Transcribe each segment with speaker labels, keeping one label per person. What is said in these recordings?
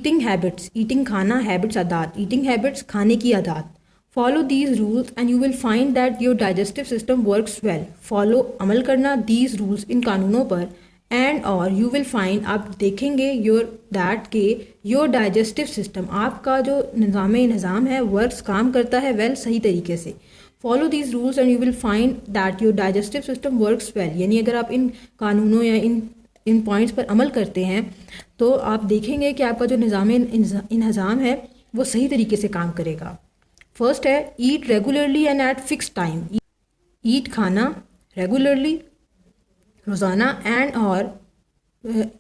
Speaker 1: Eating habits, eating खाना, habits आदात, eating habits खाने की आदात। Follow these rules and you will find that your digestive system works well. Follow अमल करना दीज रूल्स, इन कानूनों पर, एंड और यू विल फाइंड, आप देखेंगे योर दैट के योर डाइजेस्टिव सिस्टम, आपका जो निज़ाम है वर्क्स, काम करता है वेल, सही तरीके से। Follow these rules and you will find that your digestive system works well, यानी अगर आप इन कानूनों या इन पॉइंट्स पर अमल करते हैं तो आप देखेंगे कि आपका जो निज़ाम है वो सही तरीके से काम करेगा। फर्स्ट है eat regularly and at fix time. Eat खाना रेगुलरली, रोज़ाना, एंड और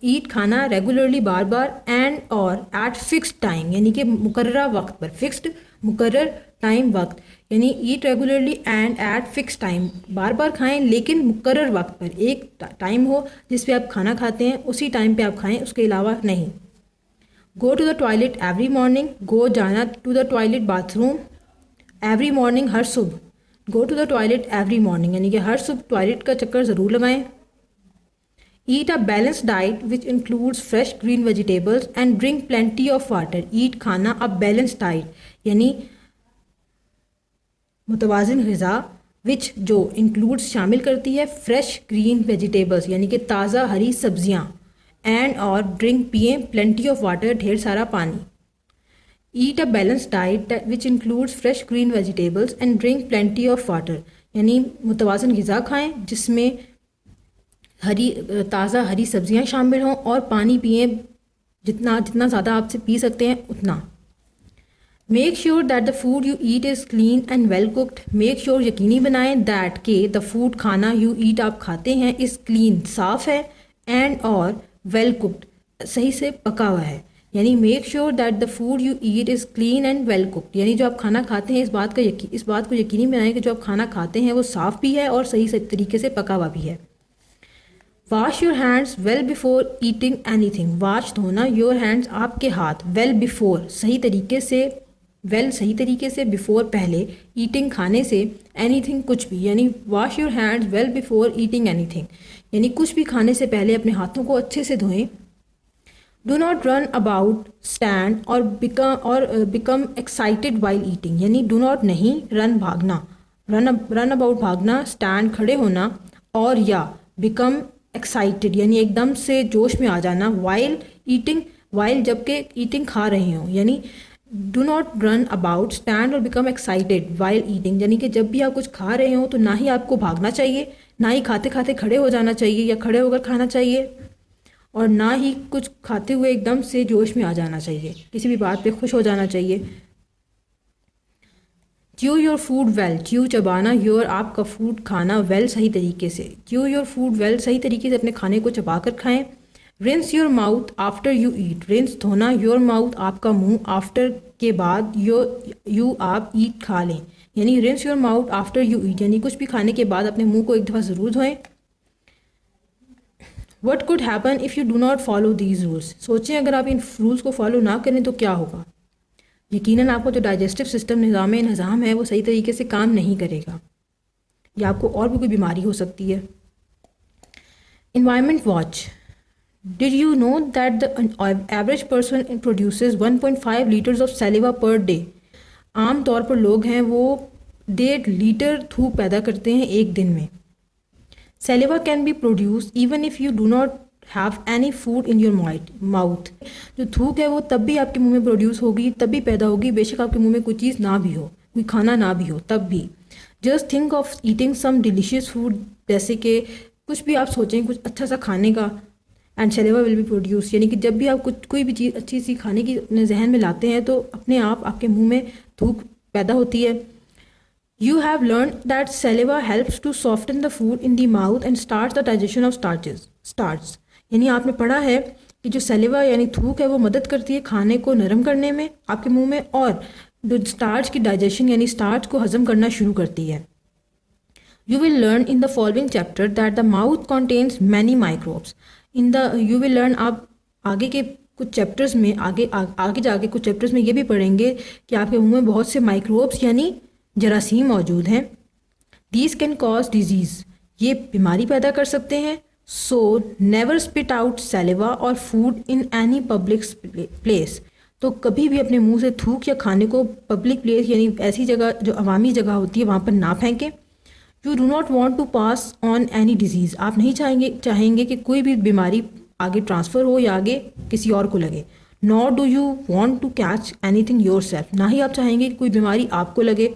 Speaker 1: ईट खाना रेगुलरली, बार बार, एंड और एट फिक्स टाइम, यानी कि मुकर्ररा वक्त पर, फिक्स्ड मुकर्रर टाइम वक्त, यानी eat regularly and at fix time, बार बार खाएं लेकिन मुकर्रर वक्त पर, एक टाइम हो जिस पे आप खाना खाते हैं उसी टाइम पे आप खाएं, उसके अलावा नहीं। Go to the toilet every morning, go जाना, to the toilet bathroom, every morning हर सुबह, go to the toilet every morning, यानी कि हर सुबह टॉयलेट का चक्कर ज़रूर लगाएं। Eat a balance diet which includes fresh green vegetables and drink plenty of water. Eat खाना अ बैलेंस डाइट, यानी मुतवाज़िन ग़िज़ा, विच जो इंक्लूड्स शामिल करती है फ्रेश ग्रीन वेजिटेबल्स, यानी कि ताज़ा हरी सब्जियाँ, एंड और ड्रिंक पिएँ प्लेंटी ऑफ वाटर, ढेर सारा पानी। Eat a balance diet which includes fresh green vegetables and drink plenty of water, यानी मुतवाज़िन ग़िज़ा खाएँ जिसमें ताज़ा हरी सब्जियां शामिल हों और पानी पिएं, जितना ज़्यादा आपसे पी सकते हैं उतना। Make sure that the food you eat is clean and well cooked. Make sure, यकीनी बनाएं, दैट के द फूड खाना यू ईट आप खाते हैं इज़ क्लीन साफ़ है, एंड और वेल कुक्ड सही से पका हुआ है, यानी make sure that the food you eat is clean and well cooked, यानी जो आप खाना खाते हैं इस बात को यकीनी बनाएं कि जो आप खाना खाते हैं वो साफ़ भी है और सही तरीके से पका हुआ भी है। Wash your hands well before eating anything. Wash धोना योर हैंड्स आपके हाथ, वेल बिफोर सही तरीके से, वेल सही तरीके से, बिफोर पहले, ईटिंग खाने से, एनीथिंग कुछ भी, यानी wash your hands well before eating anything, यानी कुछ भी खाने से पहले अपने हाथों को अच्छे से धोएं। Do not run about, stand और बिकम एक्साइटेड वाइल ईटिंग, यानी डू नॉट नहीं, रन भागना, रन अबाउट भागना, स्टैंड खड़े होना, और या बिकम एक्साइटेड यानी एकदम से जोश में आ जाना, वाइल ईटिंग, वाइल जबकि ईटिंग खा रहे हों, यानी do not run about, stand और बिकम एक्साइटेड वाइल ईटिंग, यानी कि जब भी आप कुछ खा रहे हो तो ना ही आपको भागना चाहिए, ना ही खाते खाते खड़े हो जाना चाहिए या खड़े होकर खाना चाहिए, और ना ही कुछ खाते हुए एकदम से जोश में आ जाना चाहिए, किसी भी बात पे खुश हो जाना चाहिए। Chew your food well, chew चबाना, योर आपका फूड खाना, वेल सही तरीके से, च्यू योर फूड वेल सही तरीके से अपने खाने को चबा कर खाएं। Rinse your mouth after you eat, rinse धोना, योर माउथ आपका मुंह, आफ्टर के बाद, यू आप ईट खा लें, यानी rinse your mouth after you eat, यानी कुछ भी खाने के बाद अपने मुंह को एक दफ़ा ज़रूर धोएं। What could happen if you do not follow these rules, सोचें अगर आप इन रूल्स को फॉलो ना करें तो क्या होगा। यकीनन आपका जो डाइजेस्टिव सिस्टम निज़ाम है वो सही तरीके से काम नहीं करेगा या आपको और भी कोई बीमारी हो सकती है। Environment watch, did you know that the average person produces 1.5 litres of saliva per day. आम तौर पर लोग हैं वो 1.5 लीटर थूक पैदा करते हैं एक दिन में। Saliva can be produce even if you do not have any food in your mouth, जो थूक है वो तब भी आपके मुंह में प्रोड्यूस होगी, तब भी पैदा होगी, बेशक आपके मुंह में कोई चीज़ ना भी हो, कोई खाना ना भी हो, तब भी। Just think of eating some delicious food, जैसे कि कुछ भी आप सोचें कुछ अच्छा सा खाने का, एंड सैलिवा विल बी प्रोड्यूस, यानी कि जब भी आप कोई भी चीज़ अच्छी सी खाने की अपने जहन में लाते हैं तो अपने आप आपके मुँह में थूक पैदा होती है। You have learned that saliva helps to soften the food in the mouth and starts the digestion of starch, यानी आपने पढ़ा है कि जो सैलिवा यानी थूक है वो मदद करती है खाने को नरम करने में आपके मुंह में, और जो स्टार्च की डाइजेशन यानी स्टार्च को हजम करना शुरू करती है। You will learn in the following chapter that the mouth contains many microbes. You will learn, आप आगे के कुछ चैप्टर्स में आगे जाके कुछ चैप्टर्स में ये भी पढ़ेंगे कि आपके मुंह में बहुत से माइक्रोब्स यानी जरासीम मौजूद हैं। These can cause disease, ये बीमारी पैदा कर सकते हैं। So never spit out saliva or food in any public place, तो कभी भी अपने मुंह से थूक या खाने को पब्लिक प्लेस यानी ऐसी जगह जो अवामी जगह होती है वहाँ पर ना फेंकें। You do not want to pass on any disease, आप नहीं चाहेंगे कि कोई भी बीमारी आगे ट्रांसफ़र हो या आगे किसी और को लगे। Nor do you want to catch anything yourself, ना ही आप चाहेंगे कि कोई बीमारी आपको लगे